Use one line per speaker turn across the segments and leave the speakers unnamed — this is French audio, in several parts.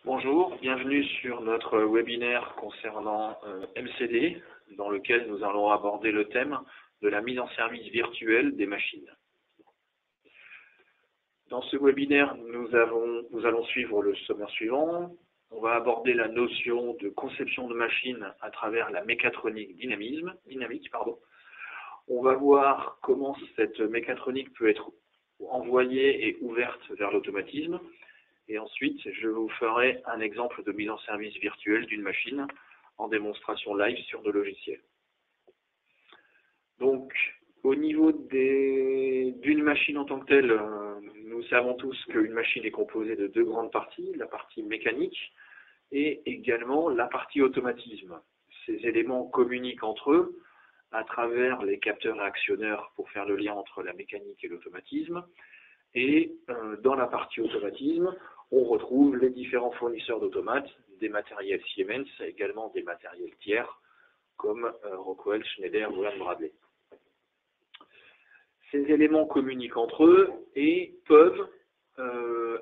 Bonjour, bienvenue sur notre webinaire concernant MCD, dans lequel nous allons aborder le thème de la mise en service virtuelle des machines. Dans ce webinaire, nous allons suivre le sommaire suivant. On va aborder la notion de conception de machines à travers la mécatronique dynamique. On va voir comment cette mécatronique peut être envoyée et ouverte vers l'automatisme. Et ensuite, je vous ferai un exemple de mise en service virtuelle d'une machine en démonstration live sur de logiciels. Donc, au niveau d'une machine en tant que telle, nous savons tous qu'une machine est composée de deux grandes parties, la partie mécanique et également la partie automatisme. Ces éléments communiquent entre eux à travers les capteurs et actionneurs pour faire le lien entre la mécanique et l'automatisme. Et dans la partie automatisme, on retrouve les différents fournisseurs d'automates, des matériels Siemens, également des matériels tiers, comme Rockwell, Schneider ou Bradley. Ces éléments communiquent entre eux et peuvent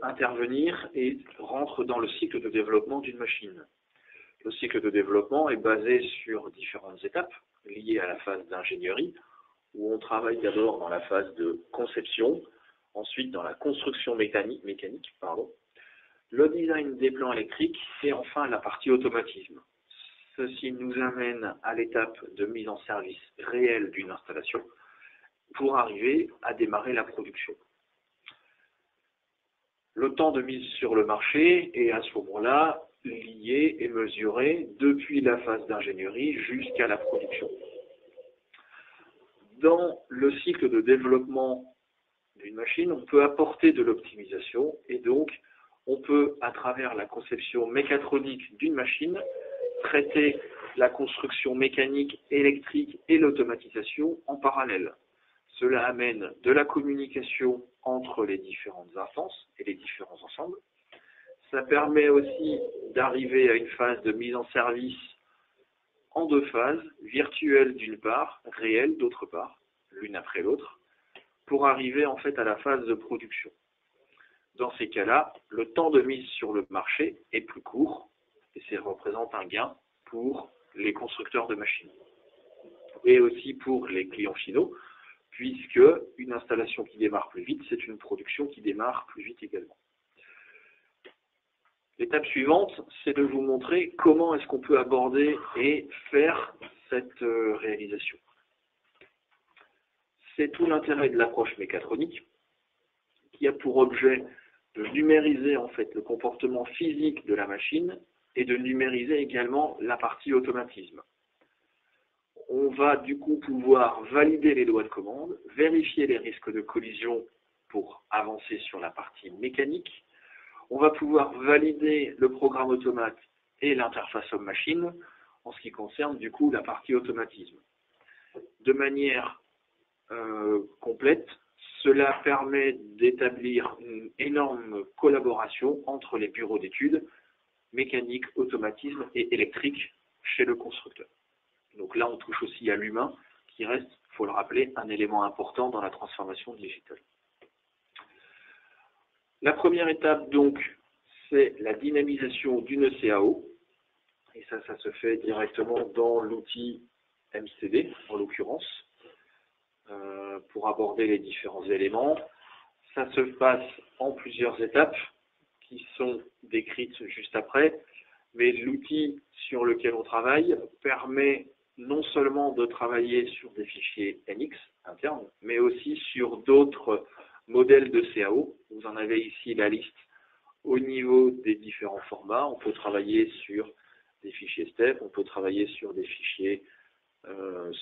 intervenir et rentrent dans le cycle de développement d'une machine. Le cycle de développement est basé sur différentes étapes liées à la phase d'ingénierie, où on travaille d'abord dans la phase de conception, ensuite dans la construction mécanique, le design des plans électriques et enfin la partie automatisme. Ceci nous amène à l'étape de mise en service réelle d'une installation pour arriver à démarrer la production. Le temps de mise sur le marché est à ce moment-là lié et mesuré depuis la phase d'ingénierie jusqu'à la production. Dans le cycle de développement d'une machine, on peut apporter de l'optimisation et donc on peut, à travers la conception mécatronique d'une machine, traiter la construction mécanique, électrique et l'automatisation en parallèle. Cela amène de la communication entre les différentes instances et les différents ensembles. Ça permet aussi d'arriver à une phase de mise en service en deux phases, virtuelle d'une part, réelle d'autre part, l'une après l'autre, pour arriver en fait à la phase de production. Dans ces cas-là, le temps de mise sur le marché est plus court et ça représente un gain pour les constructeurs de machines et aussi pour les clients finaux, puisque une installation qui démarre plus vite, c'est une production qui démarre plus vite également. L'étape suivante, c'est de vous montrer comment est-ce qu'on peut aborder et faire cette réalisation. C'est tout l'intérêt de l'approche mécatronique qui a pour objet de numériser en fait le comportement physique de la machine et de numériser également la partie automatisme. On va du coup pouvoir valider les lois de commande, vérifier les risques de collision pour avancer sur la partie mécanique. On va pouvoir valider le programme automate et l'interface homme-machine en ce qui concerne du coup la partie automatisme. De manière complète, cela permet d'établir une énorme collaboration entre les bureaux d'études mécanique, automatisme et électrique chez le constructeur. Donc là, on touche aussi à l'humain qui reste, il faut le rappeler, un élément important dans la transformation digitale. La première étape, donc, c'est la dynamisation d'une CAO. Et ça se fait directement dans l'outil MCD, en l'occurrence, pour aborder les différents éléments. Ça se passe en plusieurs étapes qui sont décrites juste après, mais l'outil sur lequel on travaille permet non seulement de travailler sur des fichiers NX internes, mais aussi sur d'autres modèles de CAO. Vous en avez ici la liste au niveau des différents formats. On peut travailler sur des fichiers STEP, on peut travailler sur des fichiers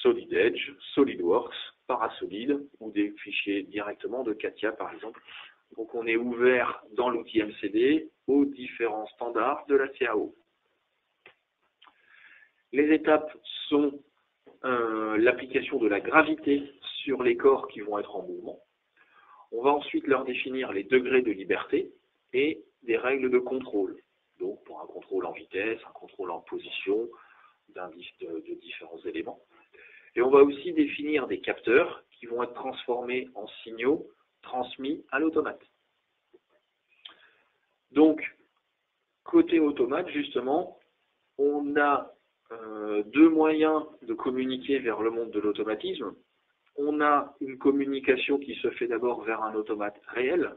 Solid Edge, SolidWorks, Parasolid ou des fichiers directement de CATIA par exemple. Donc on est ouvert dans l'outil MCD aux différents standards de la CAO. Les étapes sont l'application de la gravité sur les corps qui vont être en mouvement. On va ensuite leur définir les degrés de liberté et des règles de contrôle. Donc pour un contrôle en vitesse, un contrôle en position, de différents éléments. Et on va aussi définir des capteurs qui vont être transformés en signaux transmis à l'automate. Donc, Côté automate, justement, on a deux moyens de communiquer vers le monde de l'automatisme. On a une communication qui se fait d'abord vers un automate réel,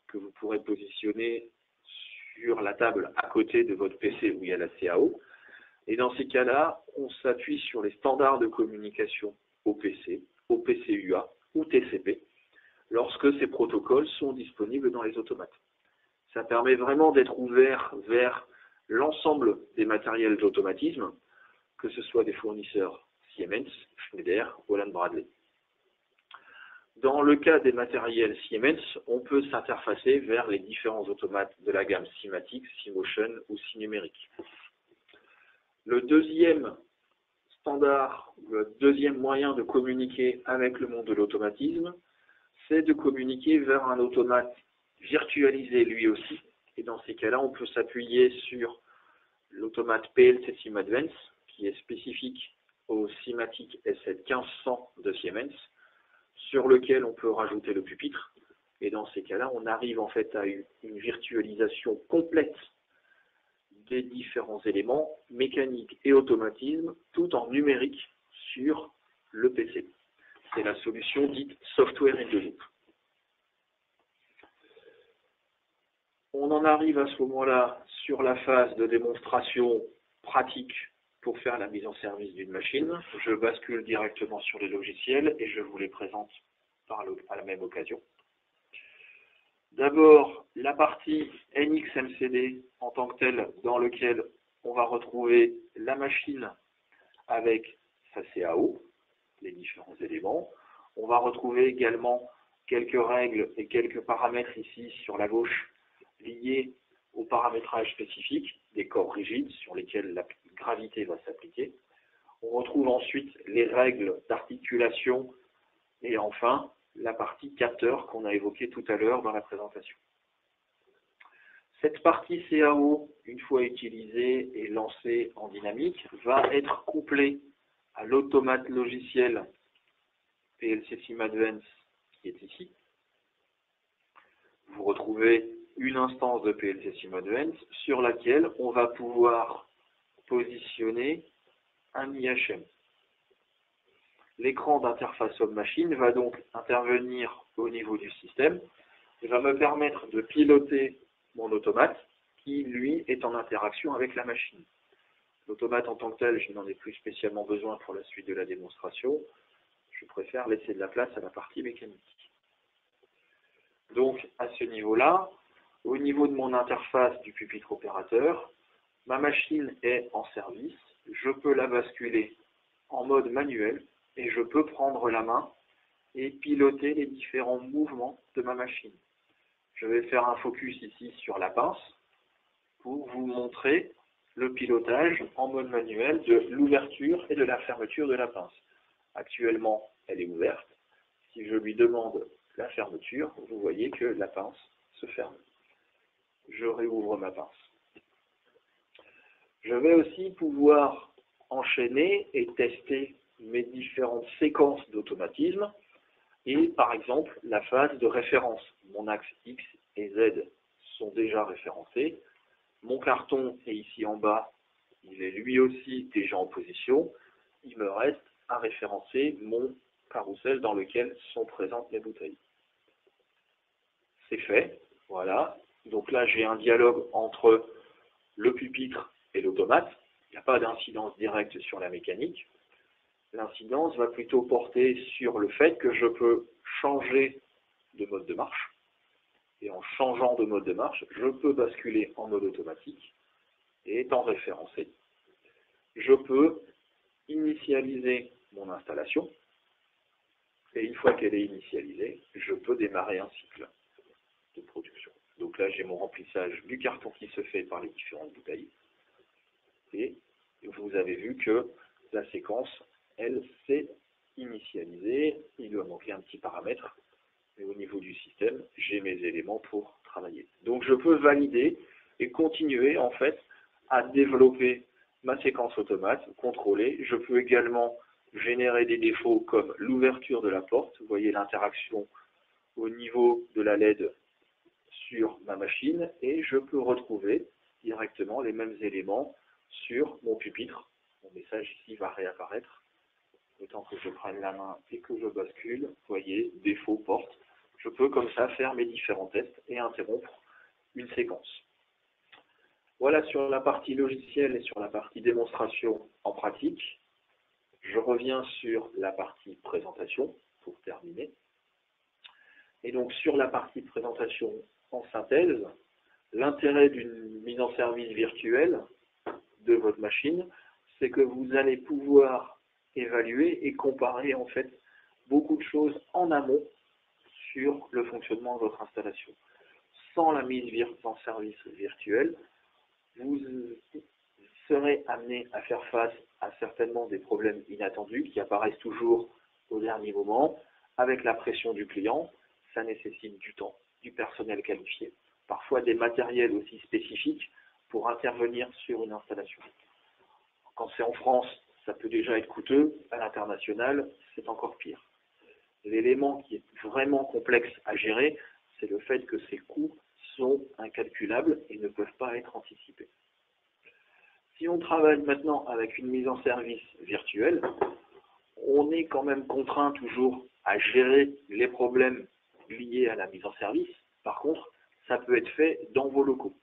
que vous pourrez positionner sur la table à côté de votre PC où il y a la CAO. Et dans ces cas-là, on s'appuie sur les standards de communication OPC, OPC-UA ou TCP, lorsque ces protocoles sont disponibles dans les automates. Ça permet vraiment d'être ouvert vers l'ensemble des matériels d'automatisme, que ce soit des fournisseurs Siemens, Schneider, Holland Bradley. Dans le cas des matériels Siemens, on peut s'interfacer vers les différents automates de la gamme Simatic, Simotion ou Sinumérique. Le deuxième standard, le deuxième moyen de communiquer avec le monde de l'automatisme, c'est de communiquer vers un automate virtualisé lui aussi. Et dans ces cas-là, on peut s'appuyer sur l'automate PLC SimAdvance, qui est spécifique au Simatic S7 1500 de Siemens, sur lequel on peut rajouter le pupitre. Et dans ces cas-là, on arrive en fait à une virtualisation complète des différents éléments, mécanique et automatisme, tout en numérique sur le PC. C'est la solution dite Software in the Loop. On en arrive à ce moment-là sur la phase de démonstration pratique pour faire la mise en service d'une machine. Je bascule directement sur les logiciels et je vous les présente à la même occasion. D'abord, la partie NXMCD en tant que telle, dans lequel on va retrouver la machine avec sa CAO, les différents éléments. On va retrouver également quelques règles et quelques paramètres ici sur la gauche liés au paramétrage spécifique des corps rigides sur lesquels la gravité va s'appliquer. On retrouve ensuite les règles d'articulation et enfin la partie capteur qu'on a évoquée tout à l'heure dans la présentation. Cette partie CAO, une fois utilisée et lancée en dynamique, va être couplée à l'automate logiciel PLC SimAdvance qui est ici. Vous retrouvez une instance de PLC SimAdvance sur laquelle on va pouvoir positionner un IHM. L'écran d'interface homme-machine va donc intervenir au niveau du système et va me permettre de piloter mon automate qui, lui, est en interaction avec la machine. L'automate en tant que tel, je n'en ai plus spécialement besoin pour la suite de la démonstration. Je préfère laisser de la place à la partie mécanique. Donc, à ce niveau-là, au niveau de mon interface du pupitre opérateur, ma machine est en service. Je peux la basculer en mode manuel et je peux prendre la main et piloter les différents mouvements de ma machine. Je vais faire un focus ici sur la pince pour vous montrer le pilotage en mode manuel de l'ouverture et de la fermeture de la pince. Actuellement, elle est ouverte. Si je lui demande la fermeture, vous voyez que la pince se ferme. Je réouvre ma pince. Je vais aussi pouvoir enchaîner et tester mes différentes séquences d'automatisme et par exemple la phase de référence. Mon axe X et Z sont déjà référencés. Mon carton est ici en bas, il est lui aussi déjà en position. Il me reste à référencer mon carrousel dans lequel sont présentes mes bouteilles. C'est fait, voilà. Donc là j'ai un dialogue entre le pupitre et l'automate. Il n'y a pas d'incidence directe sur la mécanique. L'incidence va plutôt porter sur le fait que je peux changer de mode de marche. Et en changeant de mode de marche, je peux basculer en mode automatique. Et étant référencé, je peux initialiser mon installation. Et une fois qu'elle est initialisée, je peux démarrer un cycle de production. Donc là, j'ai mon remplissage du carton qui se fait par les différentes bouteilles. Et vous avez vu que la séquence, elle, s'est initialisée. Il doit manquer un petit paramètre. Mais au niveau du système, j'ai mes éléments pour travailler. Donc je peux valider et continuer en fait à développer ma séquence automate, contrôler. Je peux également générer des défauts comme l'ouverture de la porte. Vous voyez l'interaction au niveau de la LED sur ma machine et je peux retrouver directement les mêmes éléments sur mon pupitre. Mon message ici va réapparaître. Le temps que je prenne la main et que je bascule, vous voyez, défaut, porte. Je peux comme ça faire mes différents tests et interrompre une séquence. Voilà sur la partie logicielle et sur la partie démonstration en pratique. Je reviens sur la partie présentation pour terminer. Et donc sur la partie présentation en synthèse, l'intérêt d'une mise en service virtuelle de votre machine, c'est que vous allez pouvoir évaluer et comparer en fait beaucoup de choses en amont sur le fonctionnement de votre installation. Sans la mise en service virtuelle, vous serez amené à faire face à certainement des problèmes inattendus qui apparaissent toujours au dernier moment. Avec la pression du client, ça nécessite du temps, du personnel qualifié, parfois des matériels aussi spécifiques pour intervenir sur une installation. Quand c'est en France, ça peut déjà être coûteux, à l'international, c'est encore pire. L'élément qui est vraiment complexe à gérer, c'est le fait que ces coûts sont incalculables et ne peuvent pas être anticipés. Si on travaille maintenant avec une mise en service virtuelle, on est quand même contraint toujours à gérer les problèmes liés à la mise en service. Par contre, ça peut être fait dans vos locaux.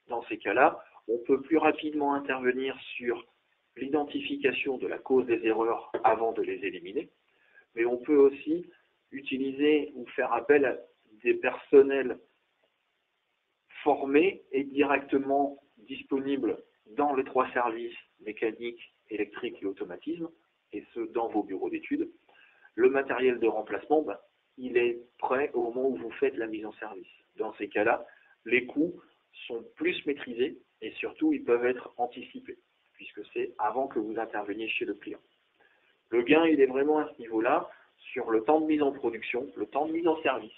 Dans ces cas-là, on peut plus rapidement intervenir sur l'identification de la cause des erreurs avant de les éliminer, mais on peut aussi utiliser ou faire appel à des personnels formés et directement disponibles dans les 3 services mécanique, électrique et automatisme, et ce dans vos bureaux d'études. Le matériel de remplacement, il est prêt au moment où vous faites la mise en service. Dans ces cas-là, les coûts sont plus maîtrisés et surtout ils peuvent être anticipés, puisque c'est avant que vous interveniez chez le client. Le gain, il est vraiment à ce niveau-là, sur le temps de mise en production, le temps de mise en service,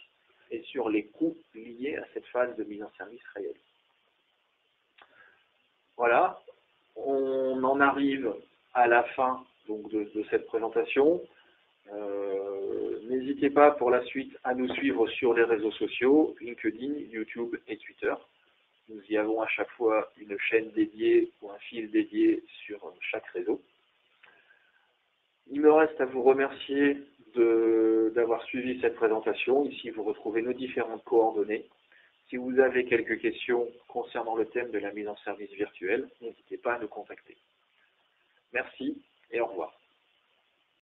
et sur les coûts liés à cette phase de mise en service réelle. Voilà, on en arrive à la fin donc, de cette présentation. N'hésitez pas pour la suite à nous suivre sur les réseaux sociaux, LinkedIn, YouTube et Twitter. Nous y avons à chaque fois une chaîne dédiée ou un fil dédié sur chaque réseau. Il me reste à vous remercier d'avoir suivi cette présentation. Ici, vous retrouvez nos différentes coordonnées. Si vous avez quelques questions concernant le thème de la mise en service virtuelle, n'hésitez pas à nous contacter. Merci et au revoir.